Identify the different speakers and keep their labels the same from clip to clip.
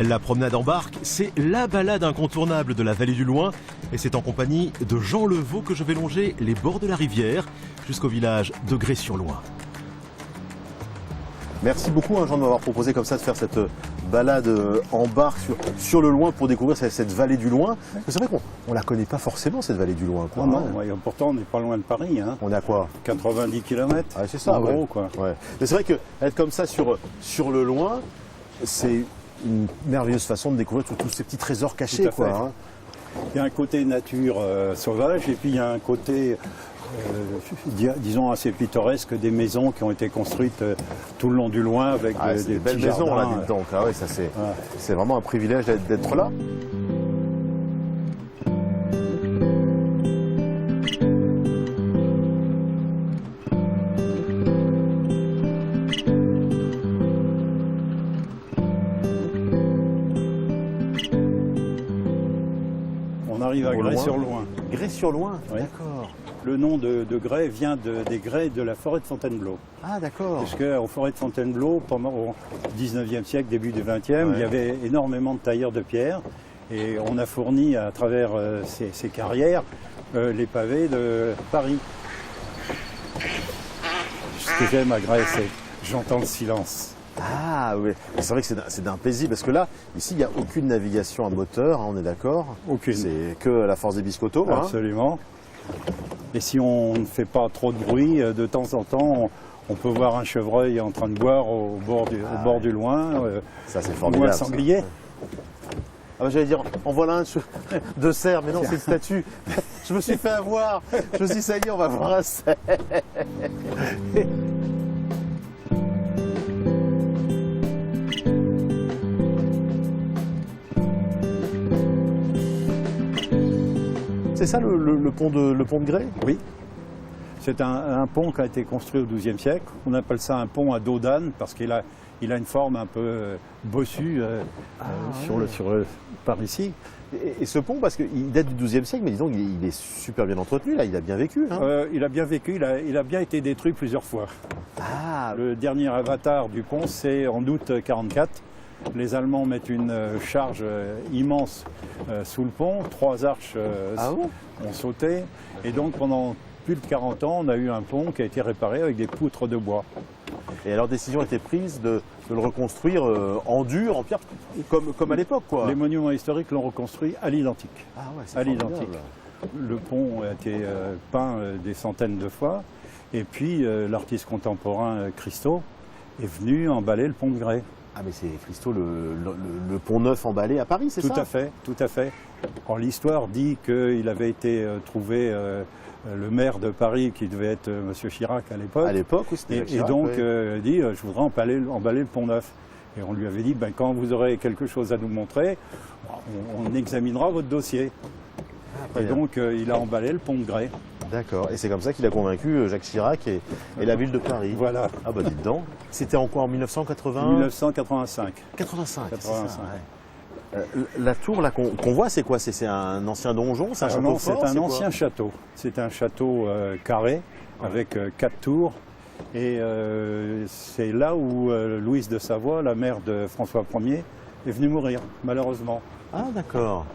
Speaker 1: La promenade en barque, c'est la balade incontournable de la vallée du Loing. Et c'est en compagnie de Jean Levaux que je vais longer les bords de la rivière jusqu'au village de Grès-sur-Loing.
Speaker 2: Merci beaucoup Jean de m'avoir proposé comme ça de faire cette balade en barque sur le Loing pour découvrir cette vallée du Loing. C'est vrai qu'on ne la connaît pas forcément cette vallée du Loing. Quoi,
Speaker 3: non, ouais, pourtant on n'est pas loin de Paris. Hein.
Speaker 2: On est à quoi?
Speaker 3: 90 km.
Speaker 2: Ah, c'est ça,
Speaker 3: en gros, quoi.
Speaker 2: Ouais. Mais c'est vrai qu'être comme ça sur le Loing, c'est une merveilleuse façon de découvrir tous ces petits trésors cachés. Quoi, hein.
Speaker 3: Il y a un côté nature sauvage et puis il y a un côté, disons, assez pittoresque des maisons qui ont été construites tout le long du Loing avec des
Speaker 2: belles maisons là, dites donc. Ah, ouais, ça c'est vraiment un privilège d'être là.
Speaker 3: On arrive à Grès-sur-Loing.
Speaker 2: Grès-sur-Loing,
Speaker 3: oui.
Speaker 2: D'accord.
Speaker 3: Le nom de Grès vient des grès de la forêt de Fontainebleau.
Speaker 2: Ah d'accord.
Speaker 3: Parce qu'en forêt de Fontainebleau, au 19e siècle, début du 20e, il y avait énormément de tailleurs de pierre. Et on a fourni à travers ces carrières les pavés de Paris. Ce que j'aime à Grès, c'est j'entends le silence.
Speaker 2: Ah oui, c'est vrai que c'est d'un paisible, parce que là, ici, il n'y a aucune navigation à moteur, hein, on est d'accord?
Speaker 3: Aucune.
Speaker 2: C'est que la force des biscottos.
Speaker 3: Absolument. Hein. Et si on ne fait pas trop de bruit, de temps en temps, on peut voir un chevreuil en train de boire au bord du Loing.
Speaker 2: Ça, c'est formidable.
Speaker 3: Ou un sanglier.
Speaker 2: Ah, j'allais dire, en voilà un de cerf, mais non, c'est une statue. Je me suis fait avoir. Je me suis dit, ça y est, on va voir un cerf. C'est ça le pont de Grès?
Speaker 3: Oui. C'est un pont qui a été construit au XIIe siècle. On appelle ça un pont à dos d'âne parce qu'il a une forme un peu bossue par ici.
Speaker 2: Et ce pont, parce qu'il date du XIIe siècle, mais disons il est super bien entretenu, là, il a bien vécu. Hein.
Speaker 3: Il a bien vécu, il a bien été détruit plusieurs fois. Ah. Le dernier avatar du pont, c'est en août 1944. Les Allemands mettent une charge immense sous le pont, 3 arches ont sauté, et donc pendant plus de 40 ans, on a eu un pont qui a été réparé avec des poutres de bois.
Speaker 2: Et alors, décision a été prise de le reconstruire en dur, en pierre, comme à l'époque, quoi.
Speaker 3: Les monuments historiques l'ont reconstruit à l'identique.
Speaker 2: Ah ouais, c'est
Speaker 3: à l'identique. Le pont a été peint des centaines de fois, et puis l'artiste contemporain Christo est venu emballer le pont de Grès.
Speaker 2: Ah mais c'est Christo, le pont neuf emballé à Paris, c'est ça?
Speaker 3: Tout à fait, tout à fait. Alors, l'histoire dit qu'il avait été trouvé le maire de Paris, qui devait être M. Chirac à l'époque. À l'époque, oui, c'était Chirac. Et donc, dit, je voudrais emballer le pont neuf. Et on lui avait dit, quand vous aurez quelque chose à nous montrer, on examinera votre dossier. Et donc, il a emballé le pont de Grès.
Speaker 2: D'accord. Et c'est comme ça qu'il a convaincu Jacques Chirac et la ville de Paris.
Speaker 3: Voilà.
Speaker 2: Ah bah dites donc. C'était en quoi, en 1980?
Speaker 3: 1985.
Speaker 2: 85.
Speaker 3: 85.
Speaker 2: Ça, ouais. La tour là qu'on voit, c'est quoi? C'est un ancien donjon? C'est un château fort?
Speaker 3: C'est un ancien château. C'est un château carré avec 4 tours. Et c'est là où Louise de Savoie, la mère de François Ier, est venue mourir, malheureusement.
Speaker 2: Ah d'accord.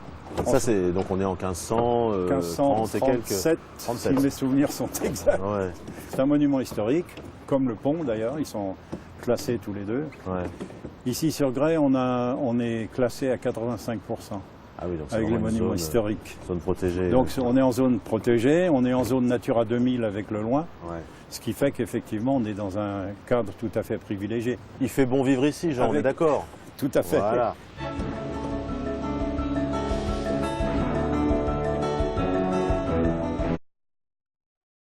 Speaker 2: Ça c'est donc on est en 1530 et quelques.
Speaker 3: 37, si mes souvenirs sont exacts. Ouais. C'est un monument historique, comme le pont d'ailleurs, ils sont classés tous les deux. Ouais. Ici sur Grès, on est classé à 85%.
Speaker 2: Ah oui, donc
Speaker 3: avec les monuments historiques.
Speaker 2: Zone protégée.
Speaker 3: Donc on est en zone protégée, on est en zone Natura 2000 avec le Loing. Ouais. Ce qui fait qu'effectivement on est dans un cadre tout à fait privilégié.
Speaker 2: Il fait bon vivre ici, Jean, on est d'accord?
Speaker 3: Tout à fait.
Speaker 2: Voilà.